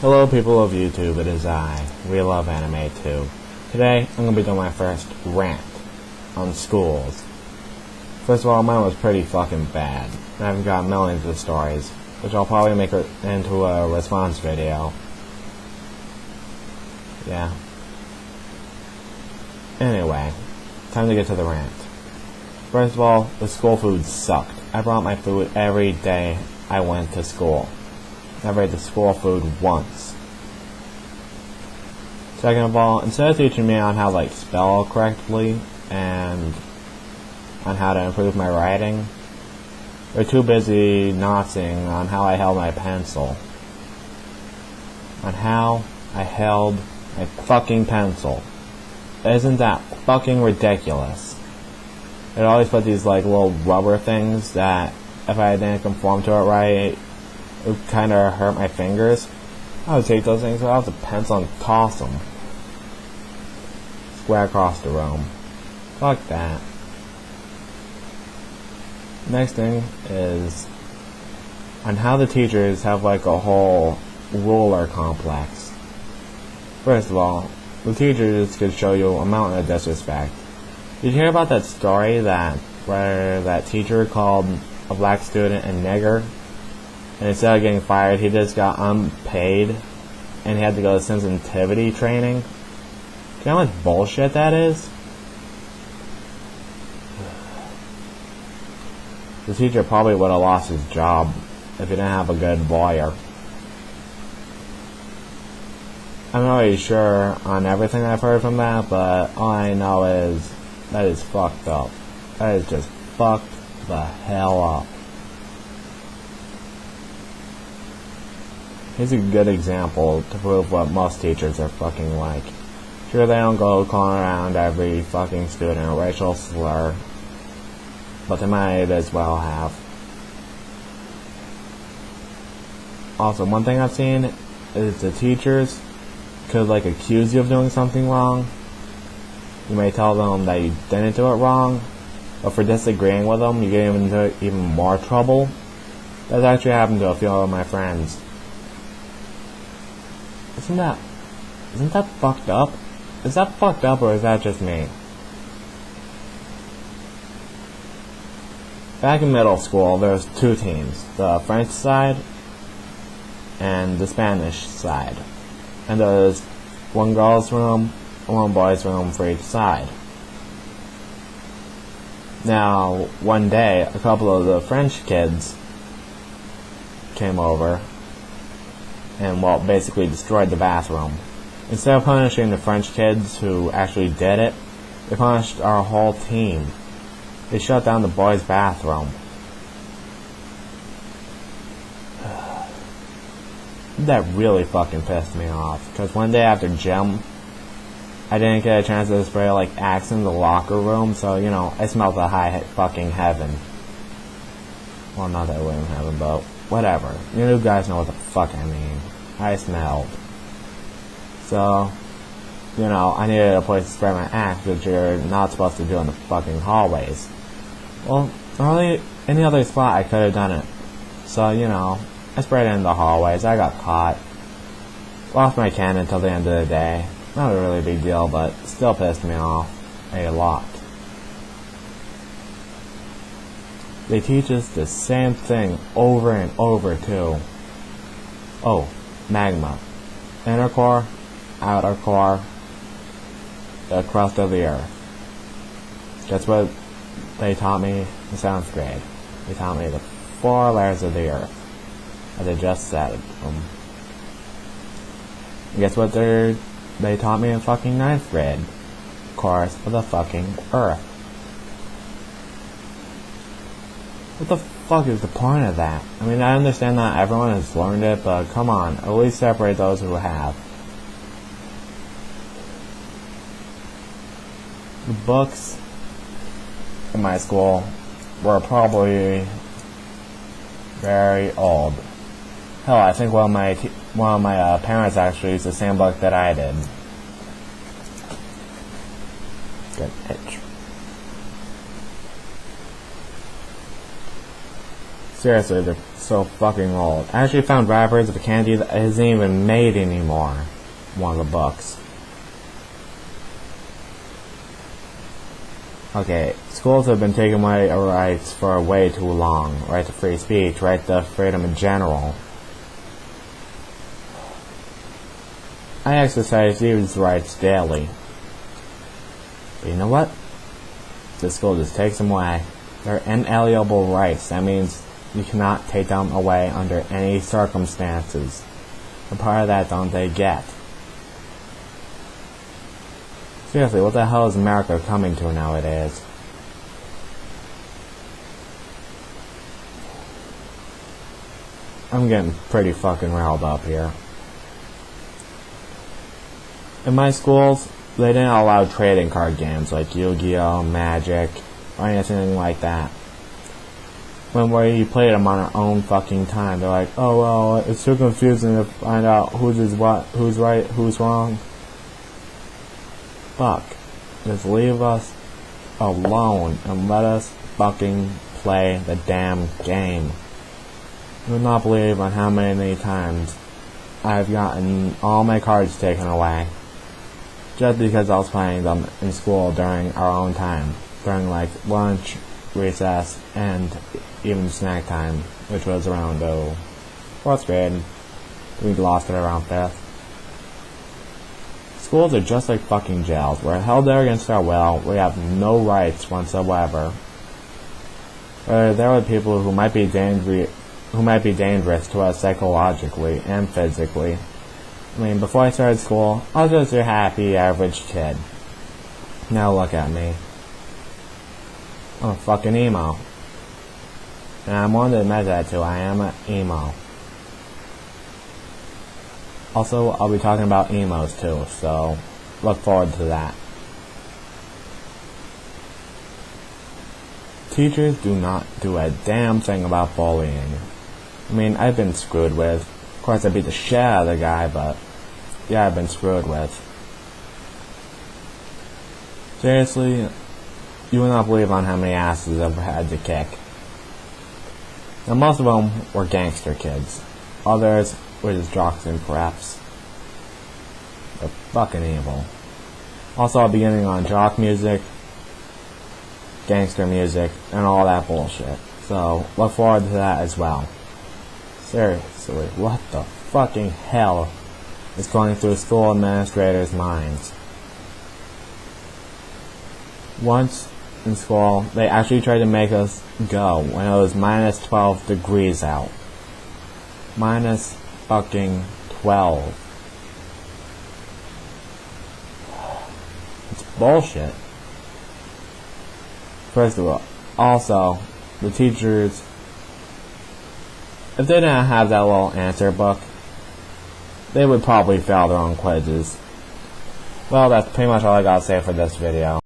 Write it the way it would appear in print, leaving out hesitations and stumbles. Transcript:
Hello people of YouTube, it is I, weloveanimetoo. Today, I'm going to be doing my first rant on schools. First of all, mine was pretty fucking bad. I've got millions of stories, which I'll probably make into a response video. Yeah. Anyway, time to get to the rant. First of all, the school food sucked. I brought my food every day I went to school. Never ate the school food once. Second of all, instead of teaching me on how to spell correctly and on how to improve my writing, they're too busy notzing on how I held my pencil. On how I held my fucking pencil. Isn't that fucking ridiculous? It always put these little rubber things that if I didn't conform to it right, it would kind of hurt my fingers. I would take those things off the pencil and toss them square across the room. Fuck that. Next thing is on how the teachers have a whole ruler complex. First of all, the teachers could show you a mountain of disrespect. Did you hear about that story where that teacher called a black student a nigger? And instead of getting fired, he just got unpaid, and he had to go to sensitivity training. Do you know how much bullshit that is? The teacher probably would have lost his job if he didn't have a good lawyer. I'm not really sure on everything I've heard from that, but all I know is that is fucked up. That is just fucked the hell up. Here's a good example to prove what most teachers are fucking like. Sure, they don't go calling around every fucking student a racial slur, but they might as well have. Also, one thing I've seen is the teachers could accuse you of doing something wrong. You may tell them that you didn't do it wrong, but for disagreeing with them, you get into even more trouble. That's actually happened to a few of my friends. Isn't that fucked up? Is that fucked up or is that just me? Back in middle school, there was two teams, the French side and the Spanish side. And there was one girl's room and one boy's room for each side. Now, one day, a couple of the French kids came over and, basically destroyed the bathroom. Instead of punishing the French kids who actually did it, they punished our whole team. They shut down the boys' bathroom. That really fucking pissed me off, because one day after gym, I didn't get a chance to spray Axe in the locker room, so, I smelled the high fucking heaven. Well, not that way in heaven, but whatever. You guys know what the fuck I mean. I smelled. So, I needed a place to spray my Axe, which you're not supposed to do in the fucking hallways. Well, really, any other spot I could have done it. So, I sprayed it in the hallways. I got caught. Lost my can until the end of the day. Not a really big deal, but still pissed me off a lot. They teach us the same thing over and over, too. Oh, magma. Inner core, outer core, the crust of the earth. That's what they taught me in 7th grade. They taught me the 4 layers of the earth, as I just said. Guess what they taught me in fucking 9th grade? Cores of the fucking earth. What the fuck is the point of that? I mean, I understand that everyone has learned it, but come on, at least separate those who have. The books in my school were probably very old. Hell, I think one of my parents actually used the same book that I did. Good pitch. Seriously, they're so fucking old. I actually found wrappers of a candy that isn't even made anymore. One of the books. Okay, schools have been taking away our rights for way too long. Right to free speech, right to freedom in general. I exercise these rights daily. But you know what? The school just takes them away. They're inalienable rights. That means you cannot take them away under any circumstances. And part of that don't they get. Seriously, what the hell is America coming to nowadays? I'm getting pretty fucking riled up here. In my schools, they didn't allow trading card games like Yu-Gi-Oh, Magic, or anything like that. When we played them on our own fucking time, they're like, oh well, it's too confusing to find out whose is what, who's right, who's wrong. Fuck. Just leave us alone and let us fucking play the damn game. You would not believe on how many times I've gotten all my cards taken away just because I was playing them in school during our own time, during like lunch, recess, and even snack time, which was around 4th grade. We lost it around 5th. Schools are just like fucking jails. We're held there against our will. We have no rights whatsoever. There are people who might be dangerous to us psychologically and physically. I mean, before I started school, I was just your happy, average kid. Now look at me. I'm a fucking emo. And I'm willing to admit that too. I am an emo. Also, I'll be talking about emos too, so look forward to that. Teachers do not do a damn thing about bullying. I mean, I've been screwed with. Of course, I beat the shit out of the guy, but yeah, I've been screwed with. Seriously, you will not believe on how many asses I've had to kick. Now, most of them were gangster kids. Others were just jocks and preps. They're fucking evil. Also, I'll be getting on jock music, gangster music, and all that bullshit. So, look forward to that as well. Seriously, what the fucking hell is going through school administrators' minds? Once in school, they actually tried to make us go when it was minus 12 degrees out. Minus fucking 12. It's bullshit. First of all, also, the teachers, if they didn't have that little answer book, they would probably fail their own quizzes. Well, that's pretty much all I gotta say for this video.